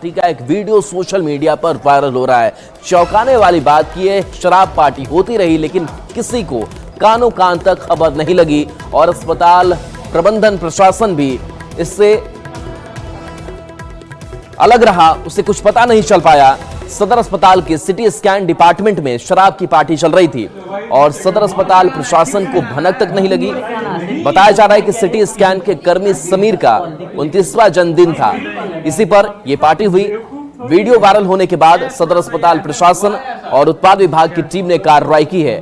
Party का एक video social media पर वायरल हो रहा है। चौंकाने वाली बात की है, शराब पार्टी होती रही लेकिन किसी को कानों कान तक खबर नहीं लगी और अस्पताल प्रबंधन प्रशासन भी इससे अलग रहा, उसे कुछ पता नहीं चल पाया। सदर अस्पताल के सिटी स्कैन डिपार्टमेंट में शराब की पार्टी चल रही थी और सदर अस्पताल प्रशासन को भनक तक नहीं लगी। बताया जा रहा है कि सिटी स्कैन के कर्मी समीर का 29वां जन्मदिन था, इसी पर यह पार्टी हुई। वीडियो वायरल होने के बाद सदर अस्पताल प्रशासन और उत्पाद विभाग की टीम ने कार्रवाई की है।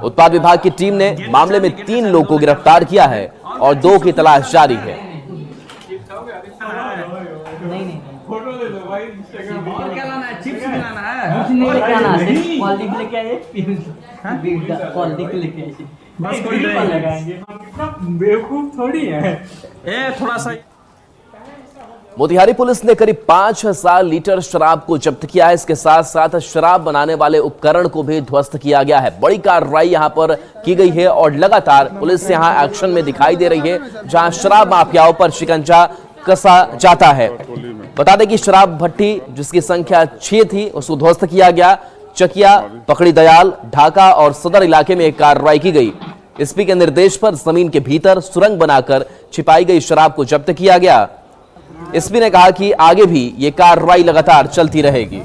उत्पाद विभाग की टीम ने मामले में 3 लोगों को गिरफ्तार किया है और 2 की तलाश जारी है। फोटो ले लो भाई इंस्टाग्राम और क्या लाना है? चिप्स भी लाना है? कुछ नहीं लेके आना है, क्वालिटी लेके आए, क्वालिटी लेके आए, बस कोई नहीं लगाएंगे। कितना बेवकूफ थोड़ी है। थोड़ा सा। मोतिहारी पुलिस ने करीब 5000 लीटर शराब को जब्त किया है। इसके साथ साथ शराब बनाने वाले उपकरण को भी ध्वस्त किया गया है। बड़ी कार्रवाई यहां पर की गई है और लगातार पुलिस यहां एक्शन में दिखाई दे रही है, जहां शराब माफियाओं पर शिकंजा कसा जाता है। बता दें कि शराब भट्टी जिसकी संख्या 6 थी उसको ध्वस्त किया गया। चकिया, पकड़ी दयाल, ढाका और सदर इलाके में कार्रवाई की गई। एसपी के निर्देश पर जमीन के भीतर सुरंग बनाकर छिपाई गई शराब को जब्त किया गया। एसपी ने कहा कि आगे भी ये कार्रवाई लगातार चलती रहेगी।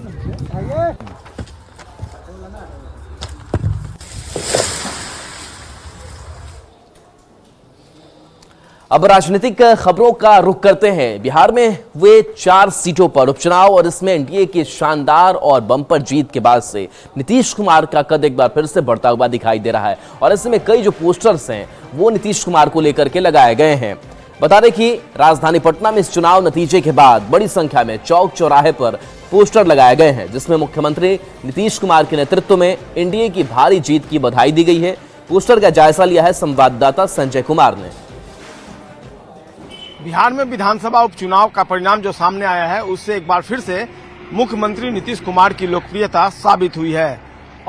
अब राजनीतिक खबरों का रुख करते हैं। बिहार में हुए 4 सीटों पर उपचुनाव और इसमें एनडीए की शानदार और बम्पर जीत के बाद से नीतीश कुमार का कद एक बार फिर से बढ़ता हुआ दिखाई दे रहा है और ऐसे में कई जो पोस्टर्स हैं वो नीतीश कुमार को लेकर के लगाए गए हैं। बता दें कि राजधानी पटना में इस चुनाव नतीजे के बाद बड़ी संख्या में चौक चौराहे पर पोस्टर लगाए गए हैं, जिसमें मुख्यमंत्री नीतीश कुमार के नेतृत्व में एनडीए की भारी जीत की बधाई दी गई है। पोस्टर का जायजा लिया है संवाददाता संजय कुमार ने। बिहार में विधानसभा उपचुनाव का परिणाम जो सामने आया है उससे एक बार फिर से मुख्यमंत्री नीतीश कुमार की लोकप्रियता साबित हुई है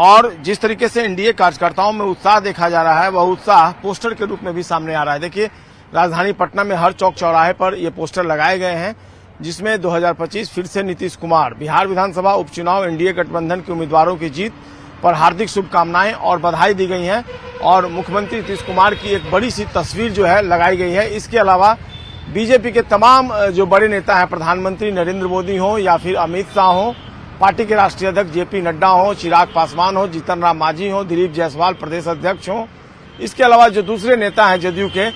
और जिस तरीके से एनडीए कार्यकर्ताओं में उत्साह देखा जा रहा है वह उत्साह पोस्टर के रूप में भी सामने आ रहा है। देखिए, राजधानी पटना में हर चौक चौराहे पर ये पोस्टर लगाए गए हैं जिसमें 2025 फिर से नीतीश कुमार, बिहार विधानसभा उपचुनाव एनडीए गठबंधन के उम्मीदवारों की जीत पर हार्दिक शुभकामनाएं और बधाई दी गई हैं और मुख्यमंत्री नीतीश कुमार की एक बड़ी सी तस्वीर जो है लगाई गई है। इसके अलावा बीजेपी के तमाम जो बड़े नेता हैं, प्रधानमंत्री नरेंद्र मोदी हो या फिर अमित शाह हो, पार्टी के राष्ट्रीय अध्यक्ष जेपी नड्डा हो, चिराग पासवान हो, जीतन राम मांझी हो, दिलीप जायसवाल प्रदेश अध्यक्ष हो, इसके अलावा जो दूसरे नेता हैं जदयू के,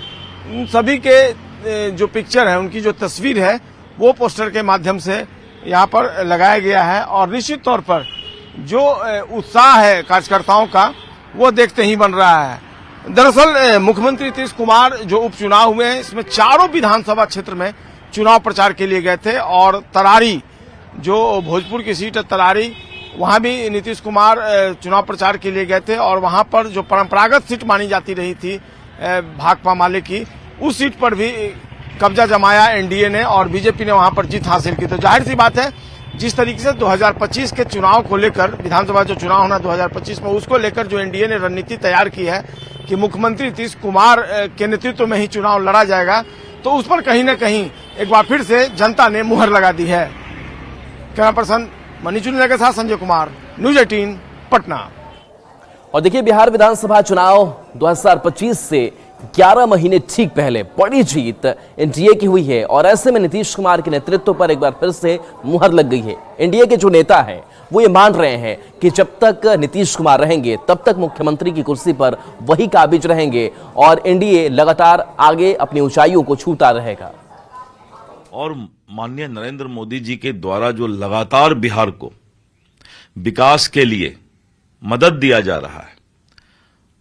उन सभी के जो पिक्चर है, उनकी जो तस्वीर है वो पोस्टर के माध्यम से यहाँ पर लगाया गया है और निश्चित तौर पर जो उत्साह है कार्यकर्ताओं का वो देखते ही बन रहा है। दरअसल मुख्यमंत्री नीतीश कुमार जो उपचुनाव हुए हैं इसमें चारों विधानसभा क्षेत्र में चुनाव प्रचार के लिए गए थे और तरारी जो भोजपुर की सीट है तरारी, वहां भी नीतीश कुमार चुनाव प्रचार के लिए गए थे और वहां पर जो परंपरागत सीट मानी जाती रही थी भाकपा माले की, उस सीट पर भी कब्जा जमाया एनडीए ने और बीजेपी ने वहां पर जीत हासिल की। तो जाहिर सी बात है जिस तरीके से 2025 के चुनाव को लेकर, विधानसभा जो चुनाव होना 2025 में, उसको लेकर जो एनडीए ने रणनीति तैयार की है कि मुख्यमंत्री नीतीश कुमार के नेतृत्व में ही चुनाव लड़ा जाएगा, तो उस पर कहीं न कहीं एक बार फिर से जनता ने मुहर लगा दी है। कैमरा पर्सन मनीष के साथ संजय कुमार, न्यूज 18 पटना। और देखिए, बिहार विधानसभा चुनाव 2025 से 11 महीने ठीक पहले बड़ी जीत एनडीए की हुई है और ऐसे में नीतीश कुमार के नेतृत्व पर एक बार फिर से मुहर लग गई है। एनडीए के जो नेता हैं वो ये मान रहे हैं कि जब तक नीतीश कुमार रहेंगे तब तक मुख्यमंत्री की कुर्सी पर वही काबिज रहेंगे और एनडीए लगातार आगे अपनी ऊंचाइयों को छूता रहेगा। और माननीय नरेंद्र मोदी जी के द्वारा जो लगातार बिहार को विकास के लिए मदद दिया जा रहा है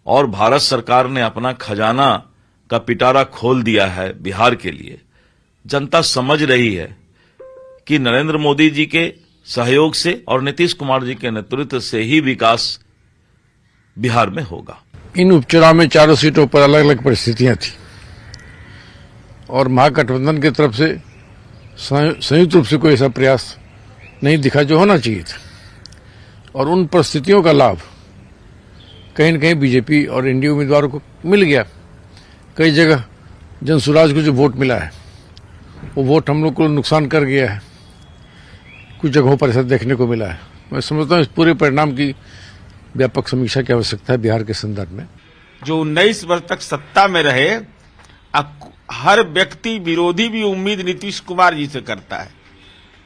और भारत सरकार ने अपना खजाना का पिटारा खोल दिया है बिहार के लिए, जनता समझ रही है कि नरेंद्र मोदी जी के सहयोग से और नीतीश कुमार जी के नेतृत्व से ही विकास बिहार में होगा। इन उपचुनाव में चारों सीटों पर अलग अलग परिस्थितियां थी और महागठबंधन की तरफ से संयुक्त रूप से कोई ऐसा प्रयास नहीं दिखा जो होना चाहिए था और उन परिस्थितियों का लाभ कहीं न कहीं बीजेपी और एनडीए उम्मीदवारों को मिल गया। कई जगह जनसुराज को जो वोट मिला है वो वोट हम लोग को नुकसान कर गया है कुछ जगहों पर ऐसा देखने को मिला है। मैं समझता हूँ इस पूरे परिणाम की व्यापक समीक्षा की आवश्यकता है बिहार के संदर्भ में। जो 19 वर्ष तक सत्ता में रहे, हर व्यक्ति विरोधी भी उम्मीद नीतीश कुमार जी से करता है।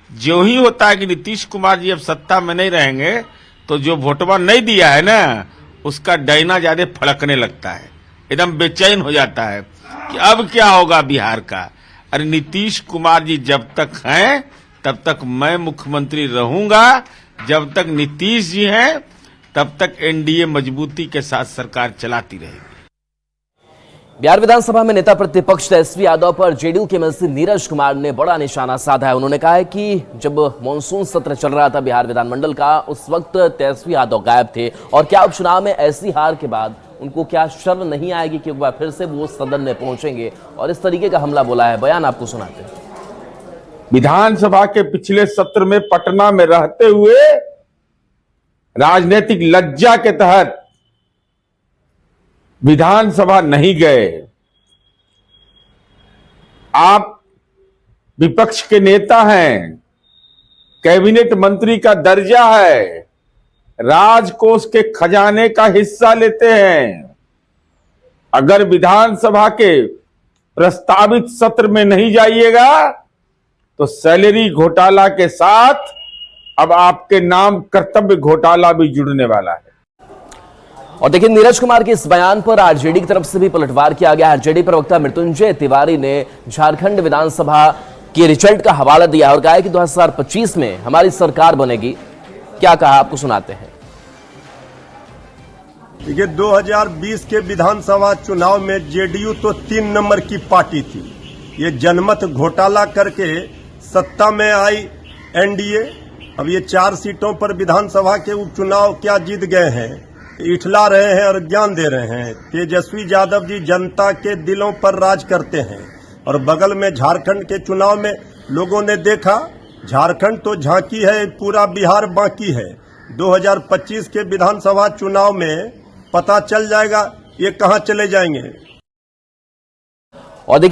जो ही होता है कि नीतीश कुमार जी अब सत्ता में नहीं रहेंगे तो जो वोटवा नहीं दिया है ना, उसका डैना ज्यादा फड़कने लगता है, एकदम बेचैन हो जाता है कि अब क्या होगा बिहार का। अरे नीतीश कुमार जी जब तक हैं तब तक मैं मुख्यमंत्री रहूंगा, जब तक नीतीश जी हैं तब तक एनडीए मजबूती के साथ सरकार चलाती रहेगी। बिहार विधानसभा में नेता प्रतिपक्ष तेजस्वी यादव पर जेडीयू के एमएलसी नीरज कुमार ने बड़ा निशाना साधा है। उन्होंने कहा है कि जब मॉनसून सत्र चल रहा था बिहार विधानमंडल का, उस वक्त तेजस्वी यादव गायब थे और क्या उपचुनाव में ऐसी हार के बाद उनको क्या शर्म नहीं आएगी कि एक बार फिर से वो सदन में पहुंचेंगे, और इस तरीके का हमला बोला है। बयान आपको सुनाते हैं। विधानसभा के पिछले सत्र में पटना में रहते हुए राजनीतिक लज्जा के तहत विधानसभा नहीं गए। आप विपक्ष के नेता हैं, कैबिनेट मंत्री का दर्जा है, राजकोष के खजाने का हिस्सा लेते हैं। अगर विधानसभा के प्रस्तावित सत्र में नहीं जाइएगा तो सैलरी घोटाला के साथ अब आपके नाम कर्तव्य घोटाला भी जुड़ने वाला है। और देखिए, नीरज कुमार के इस बयान पर आरजेडी की तरफ से भी पलटवार किया गया। आरजेडी प्रवक्ता मृत्युंजय तिवारी ने झारखंड विधानसभा के रिजल्ट का हवाला दिया और कहा है कि 2025 में हमारी सरकार बनेगी। क्या कहा, आपको सुनाते हैं। देखिए, 2020 के विधानसभा चुनाव में जेडीयू तो 3 नंबर की पार्टी थी। ये जनमत घोटाला करके सत्ता में आई एनडीए। अब ये 4 सीटों पर विधानसभा के उपचुनाव क्या जीत गए हैं, इठला रहे हैं और ज्ञान दे रहे हैं। तेजस्वी यादव जी जनता के दिलों पर राज करते हैं और बगल में झारखंड के चुनाव में लोगों ने देखा, झारखंड तो झांकी है, पूरा बिहार बाकी है। 2025 के विधानसभा चुनाव में पता चल जाएगा ये कहां चले जाएंगे। और देखिए